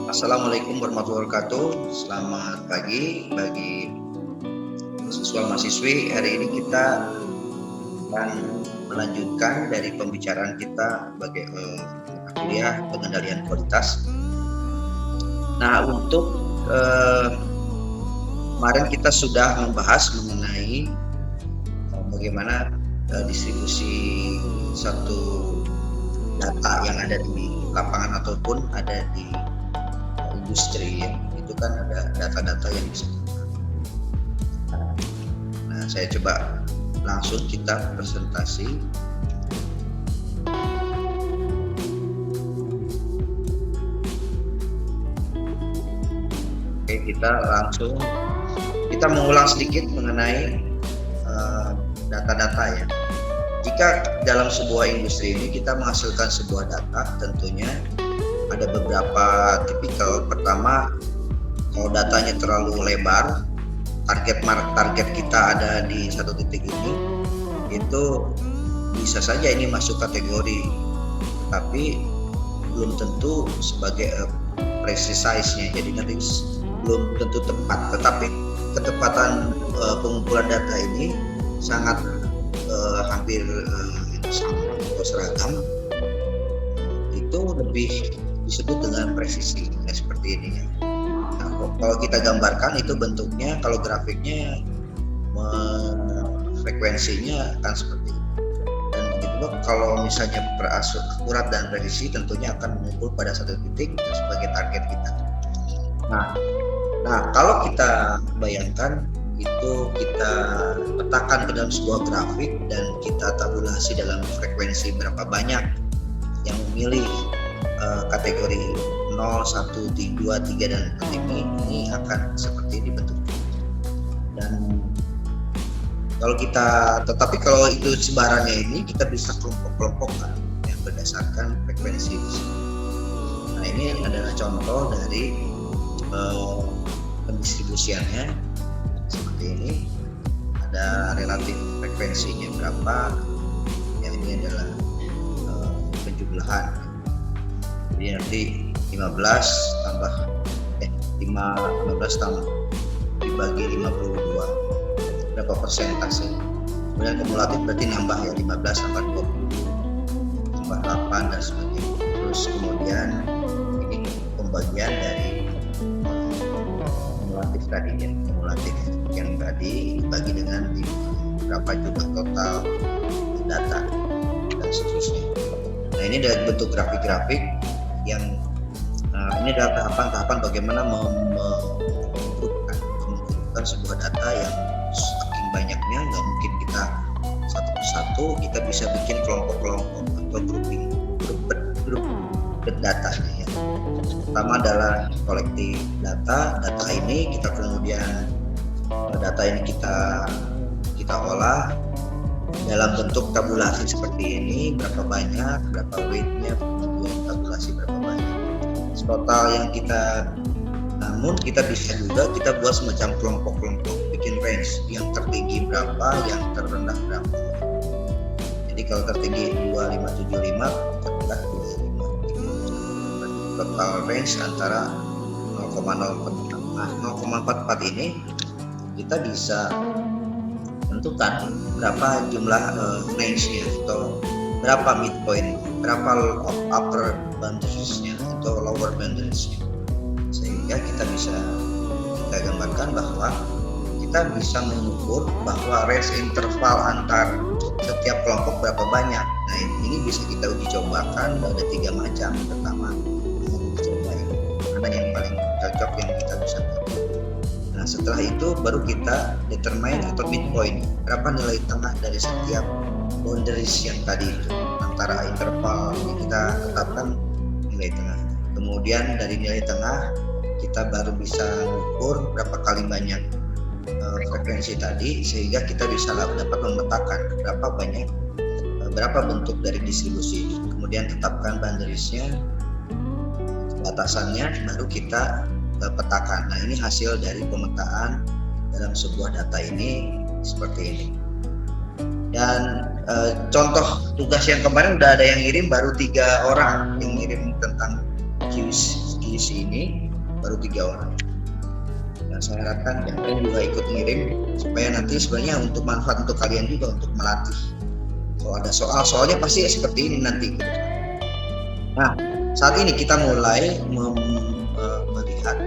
Assalamualaikum warahmatullahi wabarakatuh. Selamat pagi bagi siswa mahasiswi. Hari ini kita akan melanjutkan dari pembicaraan kita sebagai kuliah pengendalian kualitas. Nah, untuk kemarin kita sudah membahas mengenai bagaimana distribusi satu data yang ada di lapangan ataupun ada di industri, itu kan ada data-data yang bisa. Nah, saya coba langsung kita presentasi. Oke, kita mengulang sedikit mengenai data-data ya. Jika dalam sebuah industri ini kita menghasilkan sebuah data, tentunya ada beberapa tipikal. Pertama, kalau datanya terlalu lebar, target kita ada di satu titik ini, itu bisa saja ini masuk kategori, tapi belum tentu sebagai precise-nya, jadi nanti belum tentu tepat. Tetapi ketepatan pengumpulan data ini sangat hampir sama atau seragam, itu lebih disebut dengan presisi, seperti ini ya. Nah, kalau kita gambarkan itu bentuknya, kalau grafiknya frekuensinya akan seperti ini. Dan begitu kalau misalnya akurat dan presisi, tentunya akan mengumpul pada satu titik sebagai target kita. Nah, kalau kita bayangkan itu kita petakan ke dalam sebuah grafik dan kita tabulasi dalam frekuensi berapa banyak yang memilih kategori 0, 1, 2, 3 dan 4 ini akan seperti ini bentuknya. Dan kalau itu sebarannya ini kita bisa kelompok-kelompokkan yang berdasarkan frekuensi. Nah, ini adalah contoh dari pendistribusiannya seperti ini. Ada relatif frekuensinya berapa, ya ini adalah penjumlahan. Jadi nanti 15 tambah dibagi 52 berapa persentase. Kemudian kumulatif berarti nambah ya, 15 tambah 20 tambah 8 dan sebagainya. Terus kemudian ini pembagian dari kumulatif tadi ya, kumulatif yang tadi dibagi dengan berapa jumlah total data dan seterusnya. Nah, ini dari bentuk grafik-grafik yang ini adalah tahapan-tahapan bagaimana mengumpulkan sebuah data yang saking banyaknya nggak mungkin kita satu persatu, kita bisa bikin kelompok-kelompok atau grup datanya ya. Pertama adalah kolektif data ini kita kemudian kita olah dalam bentuk tabulasi seperti ini, berapa banyak, berapa weight-nya, kemudian tabulasi berapa banyak total yang kita. Namun kita bisa juga kita buat semacam kelompok-kelompok, bikin range yang tertinggi berapa, yang terendah berapa. Jadi kalau tertinggi 2575, terendah 25. Total range antara 0,44 ini kita bisa tentukan berapa jumlah range-nya atau berapa midpoint, berapa upper boundaries-nya atau lower boundaries-nya, sehingga kita gambarkan bahwa kita bisa mengukur bahwa range interval antar setiap kelompok berapa banyak. Nah, ini bisa kita uji cobakan. Ada 3 macam. Pertama, coba ini mana yang paling cocok yang kita bisa pakai. Nah, Nah, setelah itu baru kita determine atau midpoint, berapa nilai tengah dari setiap boundaries yang tadi itu, antara interval ini kita tetapkan nilai tengah. Kemudian dari nilai tengah kita baru bisa mengukur berapa kali banyak frekuensi tadi, sehingga kita bisa dapat memetakan berapa bentuk dari distribusi. Kemudian tetapkan boundariesnya, batasannya, baru kita petakan. Nah, ini hasil dari pemetaan dalam sebuah data ini seperti ini. Dan contoh tugas yang kemarin udah ada yang ngirim, baru 3 orang yang ngirim tentang QC ini, baru 3 orang. Dan saya harapkan yang lain juga ikut ngirim, supaya nanti sebenarnya untuk manfaat untuk kalian juga untuk melatih. Kalau ada soalnya pasti seperti ini nanti. Nah, saat ini kita mulai melihat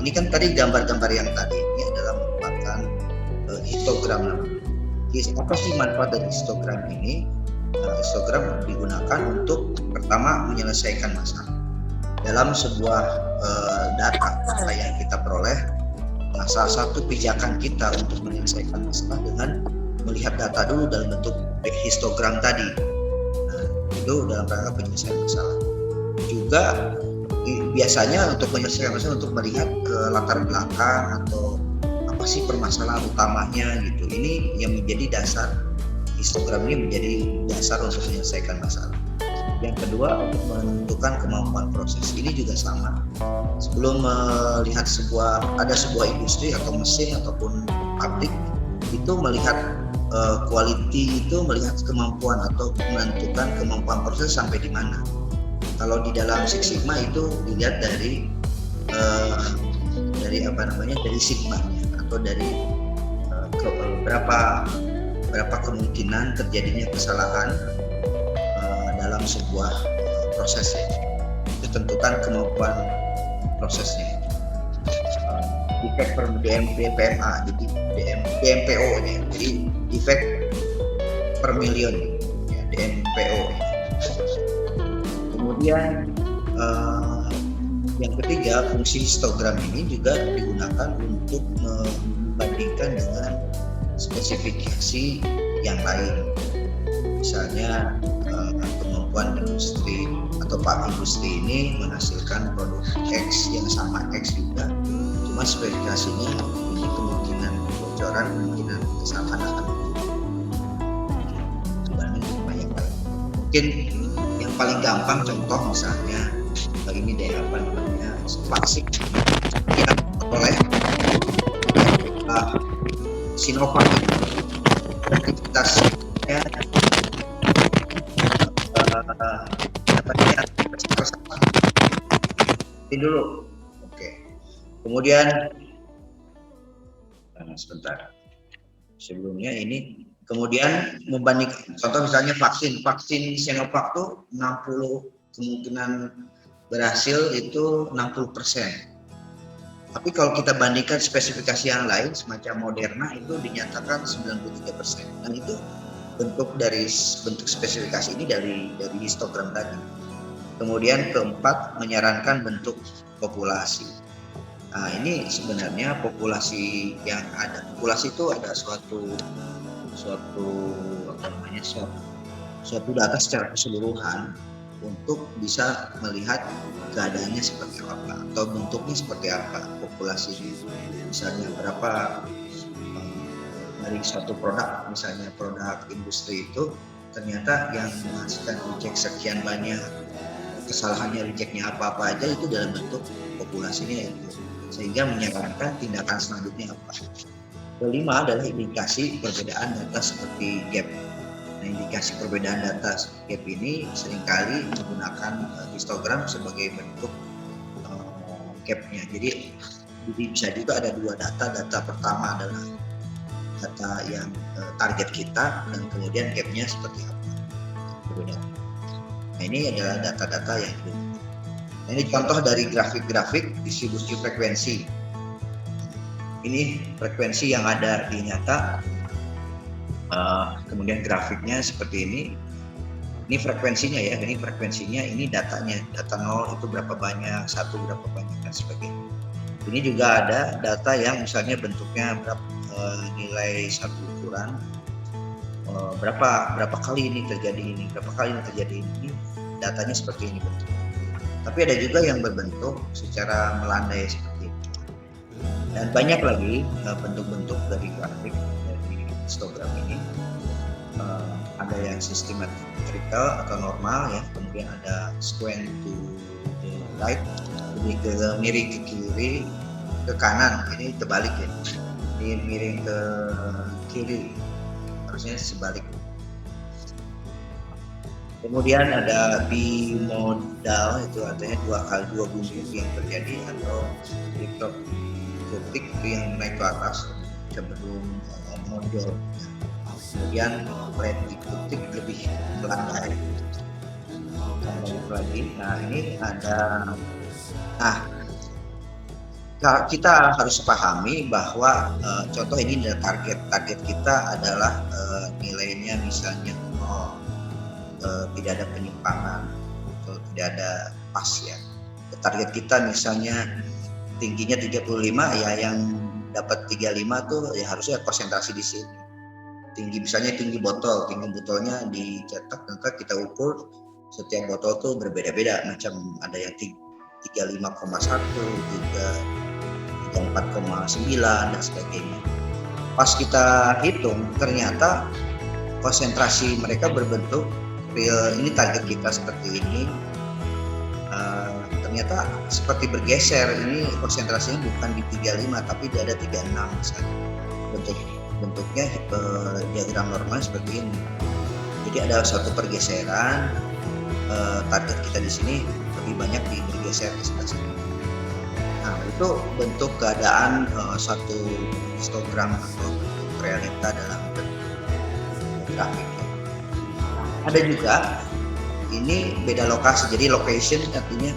ini kan tadi gambar-gambar yang tadi ini adalah merupakan histogram namanya. Apa sih manfaat dari histogram ini? Histogram digunakan untuk pertama menyelesaikan masalah dalam sebuah data yang kita peroleh. Nah, salah satu pijakan kita untuk menyelesaikan masalah dengan melihat data dulu dalam bentuk histogram tadi. Nah, itu dalam rangka penyelesaian masalah. Juga biasanya untuk menyelesaikan masalah untuk melihat latar belakang atau apa sih permasalahan utamanya gitu. Ini yang menjadi dasar, histogram ini menjadi dasar untuk menyelesaikan masalah. Yang kedua, untuk menentukan kemampuan proses. Ini juga sama. Sebelum melihat ada sebuah industri atau mesin ataupun pabrik, itu melihat quality itu melihat kemampuan atau menentukan kemampuan proses sampai di mana. Kalau di dalam Six Sigma itu dilihat dari dari sigmanya atau dari berapa kemungkinan terjadinya kesalahan dalam sebuah proses ya. Itu tentukan kemampuan prosesnya. Defect per DMPMA, jadi DMPO-nya, jadi defect per million ya, DMPO. Kemudian yang ketiga, fungsi histogram ini juga digunakan untuk membandingkan dengan spesifikasi yang lain. Misalnya kemampuan industri atau industri ini menghasilkan produk X yang sama X juga, cuma spesifikasinya ini kemungkinan kebocoran, kemungkinan kesalahan akan dibanding sama yang lain. Mungkin yang paling gampang contoh misalnya ini deh vaksin yang oleh Sinovac, aktivitasnya ini dulu. Oke. Kemudian sebentar. Sebelumnya ini kemudian membandingkan contoh misalnya vaksin Sinovac tuh 60 kemungkinan berhasil itu 60%. Tapi kalau kita bandingkan spesifikasi yang lain semacam Moderna itu dinyatakan 93%. Dan itu bentuk spesifikasi ini dari histogram tadi. Kemudian keempat, menyarankan bentuk populasi. Nah, ini sebenarnya populasi yang ada. Populasi itu ada suatu data secara keseluruhan untuk bisa melihat keadaannya seperti apa atau bentuknya seperti apa populasi ini. Misalnya berapa dari suatu produk, misalnya produk industri itu ternyata yang menghasilkan reject sekian banyak, kesalahannya rejectnya apa aja itu dalam bentuk populasinya itu, sehingga menyarankan tindakan selanjutnya apa. Kelima adalah indikasi perbedaan data seperti gap. Nah, indikasi perbedaan data gap ini seringkali menggunakan histogram sebagai bentuk gapnya. Jadi bisa juga ada dua data. Data pertama adalah data yang target kita dan kemudian gapnya seperti apa. Perbedaan. Nah, ini adalah data-data yang nah, ini contoh dari grafik-grafik distribusi frekuensi. Ini frekuensi yang ada di nyata. Kemudian grafiknya seperti ini. Ini frekuensinya ya, ini datanya. Data 0 itu berapa banyak, 1 berapa banyak dan sebagainya. Ini juga ada data yang misalnya bentuknya nilai satu ukuran, berapa kali ini terjadi ini, berapa kali ini terjadi ini, datanya seperti ini bentuk. Tapi ada juga yang berbentuk secara melandai seperti ini. Dan banyak lagi bentuk-bentuk dari grafik dari histogram ini. Ada yang symmetrical atau normal ya, kemudian ada square to the right, lebih ke miring ke kiri, ke kanan, ini terbalik ya, ini miring ke kiri, harusnya sebalik. Kemudian ada bimodal, itu artinya dua bumbu yang terjadi, atau dikriptik itu yang naik ke atas cenderung menonjol. Kemudian prediktif lebih melandai lagi. Nah ini ada, kita harus pahami bahwa contoh ini adalah target kita adalah nilainya misalnya tidak ada penyimpangan atau tidak ada pas ya. Target kita misalnya tingginya 35 ya, yang dapat 35 tuh ya harusnya konsentrasi di sini. Misalnya tinggi botolnya dicetak, maka kita ukur setiap botol tuh berbeda-beda, macam ada yang 35,1, 34,9 dan sebagainya. Pas kita hitung ternyata konsentrasi mereka berbentuk real, ini target kita seperti ini, ternyata seperti bergeser, ini konsentrasinya bukan di 35 tapi di ada 36 misalnya. Bentuknya diagram normal seperti ini. Jadi ada suatu pergeseran, target kita di sini lebih banyak bergeser ke sebelah sini. Nah itu bentuk keadaan satu histogram atau bentuk realita dalam grafik. Ada juga ini beda lokasi, jadi location artinya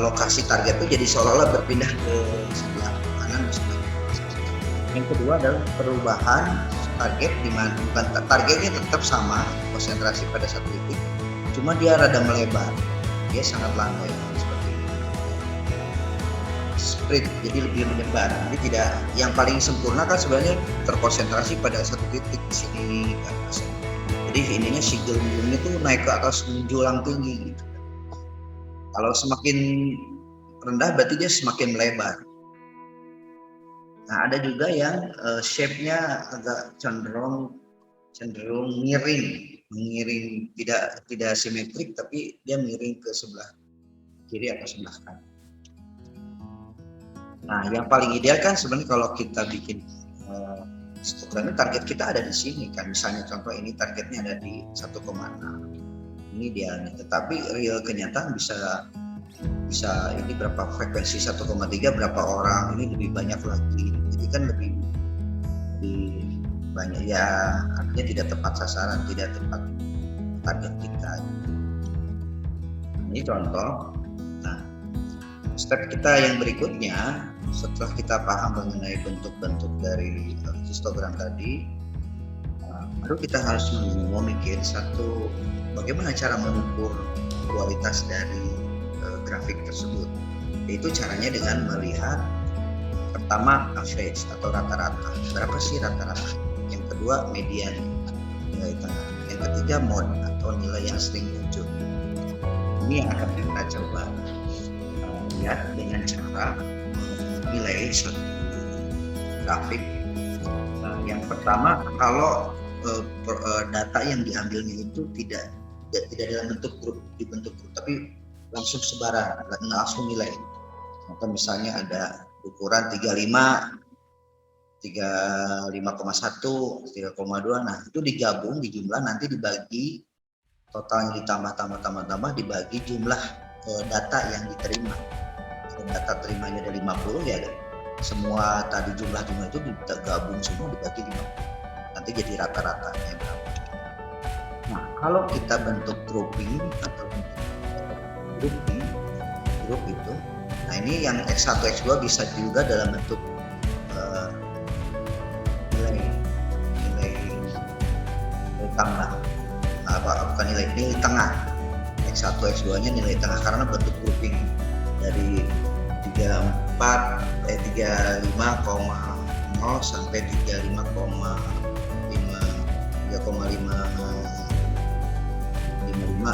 lokasi target itu jadi seolah-olah berpindah ke sebelah kanan misalnya. Yang kedua adalah perubahan target, di mana targetnya tetap sama, konsentrasi pada satu titik, cuma dia rada melebar, dia sangat landai seperti ini. Spread, jadi lebih menyebar. Jadi tidak, yang paling sempurna kan sebenarnya terkonsentrasi pada satu titik di sini ke atas. Jadi ininya si gelembungnya tuh naik ke atas menjulang tinggi gitu. Kalau semakin rendah berarti dia semakin melebar. Nah ada juga yang shape-nya agak cenderung miring, tidak simetrik, tapi dia miring ke sebelah kiri atau sebelah kanan. Nah yang paling ideal kan sebenarnya kalau kita bikin histogram, target kita ada di sini kan, misalnya contoh ini targetnya ada di 1,6, ini dia, tetapi real kenyataan bisa ini berapa frekuensi 1,3 berapa orang, ini lebih banyak lagi, jadi kan lebih banyak ya, artinya tidak tepat sasaran, tidak tepat target kita. Ini contoh. Nah step kita yang berikutnya setelah kita paham mengenai bentuk-bentuk dari histogram tadi, baru kita harus memikir satu, bagaimana cara mengukur kualitas dari grafik tersebut. Yaitu caranya dengan melihat pertama average atau rata-rata, berapa sih rata-rata. Yang kedua median, nilai tengah. Yang ketiga mode atau nilai yang sering muncul. Ini yang akan kita coba lihat dengan cara menilai suatu grafik. Yang pertama, kalau data yang diambilnya itu tidak dalam bentuk grup, dibentuk grup, tapi langsung sebaran, langsung nilai. Maka misalnya ada ukuran 35, 35,1, 3,2, nah itu digabung, dijumlah, nanti dibagi, totalnya ditambah dibagi jumlah data yang diterima. Kalau data terimanya ada 50 ya, semua tadi jumlah itu digabung semua dibagi 50, nanti jadi rata-ratanya berapa. Nah kalau kita bentuk grouping atau grup itu, nah ini yang X1, X2 bisa juga dalam bentuk nilai tambah, bukan nilai tengah. X1, X2 nya nilai tengah karena bentuk grouping dari 3 35,0 sampai 3,55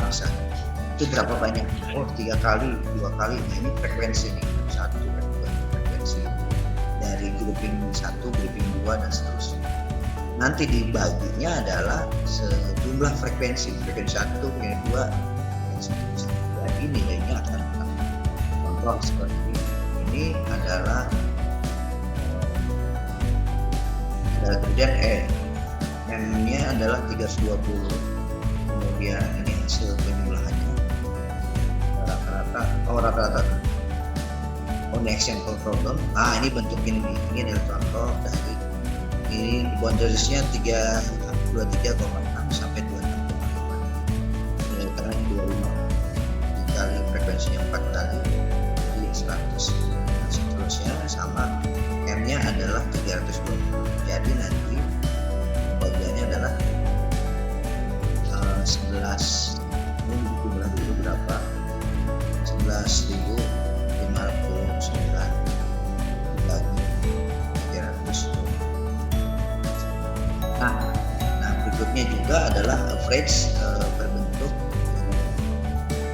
misalnya. Itu berapa banyak? Oh, 3 kali, 2 kali. Nah, ini frekuensi nih, 1, 2, frekuensi dari grouping 1, grouping 2 dan seterusnya. Nanti dibaginya adalah sejumlah frekuensi 1, frekuensi 2 dan seterusnya. Jadi nilainya akan contoh seperti ini. Ini adalah kemudian M-nya adalah 320. Kemudian ini hasil penjumlahannya rata-rata. On example problem. Ini bentuk ini adalah contoh dari ini boundariesnya 23,6 sampai 26,5. Karena 25 dikali frekuensinya 4 kali jadi 100. Nah, seterusnya sama M-nya adalah 320. Jadi nanti pembagiannya adalah 11. Ini jumlah dulu berapa? 11.059 dibagi 300. Nah berikutnya juga adalah average berbentuk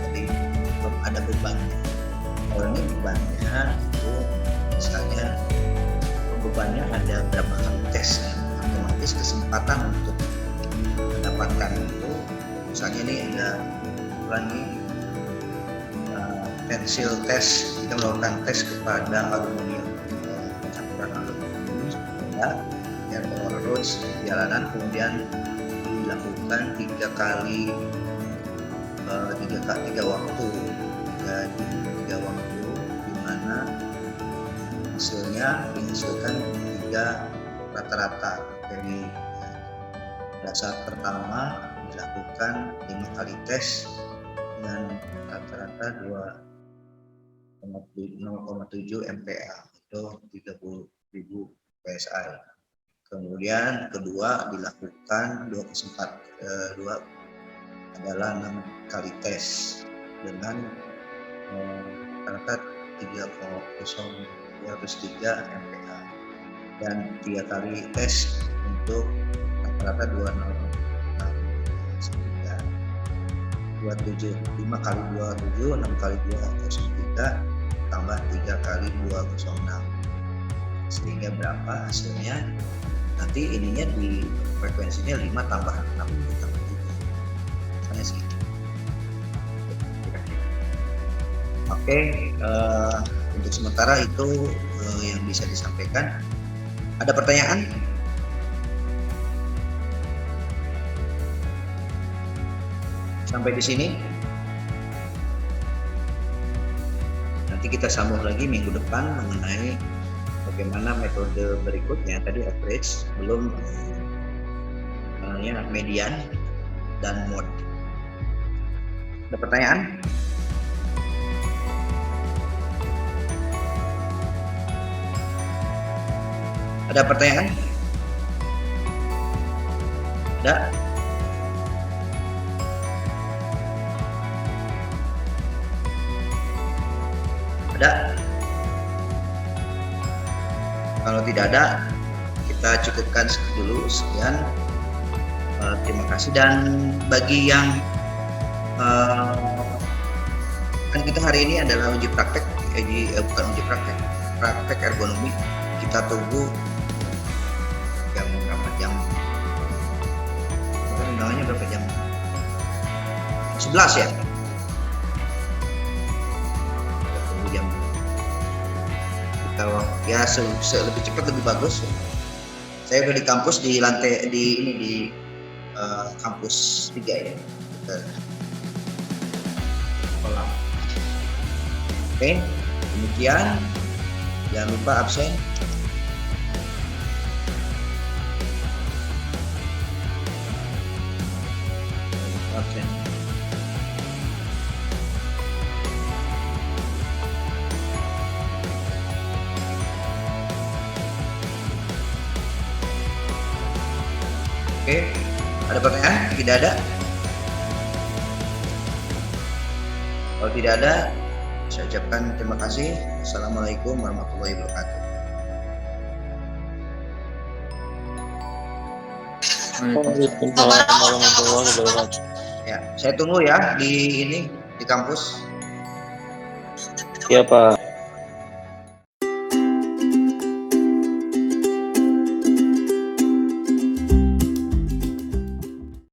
jadi ada bebannya. Kalau ini bebannya itu misalnya bebannya ada berapa kali tes, otomatis kesempatan untuk mendapatkan itu misalnya ini ada ulangi pensil tes, kita melakukan tes kepada aluminium, campuran aluminium pada roads jalanan, kemudian dilakukan 3 kali 3 waktu, jadi 3 waktu di mana hasilnya dihasilkan 3 rata-rata. Jadi pada saat pertama dilakukan 5 kali tes dengan rata-rata 0,7 MPa atau 30.000 PSI. Kemudian kedua dilakukan 2 adalah 6 kali tes dengan rata-rata 3,03 MPa dan 3 kali tes untuk rata-rata 27, 5 kali 27, 6 kali 203 tambah 3 kali 206, sehingga berapa hasilnya? Nanti ininya di frekuensinya 5 tambah 6 tambah 3, misalnya segitu. Oke, untuk sementara itu yang bisa disampaikan. Ada pertanyaan? Sampai di sini. Nanti kita sambung lagi minggu depan mengenai bagaimana metode berikutnya. Tadi average, belum median dan mode. Ada pertanyaan? Ada pertanyaan? Ada? Ada? Kalau tidak ada, kita cukupkan dulu sekian. Terima kasih. Dan bagi yang kan kita hari ini adalah uji praktek, bukan uji praktek, praktek ergonomi. Kita tunggu jam berapa jam? Undangannya berapa jam? 11 ya? Ya lebih cepat lebih bagus. Saya udah di kampus di lantai di kampus 3 ya. Kolam. Oke, demikian. Jangan lupa absen. Absen. Oke, ada pertanyaan? Tidak ada? Kalau tidak ada, saya ucapkan terima kasih. Assalamualaikum warahmatullahi wabarakatuh. Waalaikumsalam warahmatullahi wabarakatuh. Ya, saya tunggu ya di kampus. Ya Pak.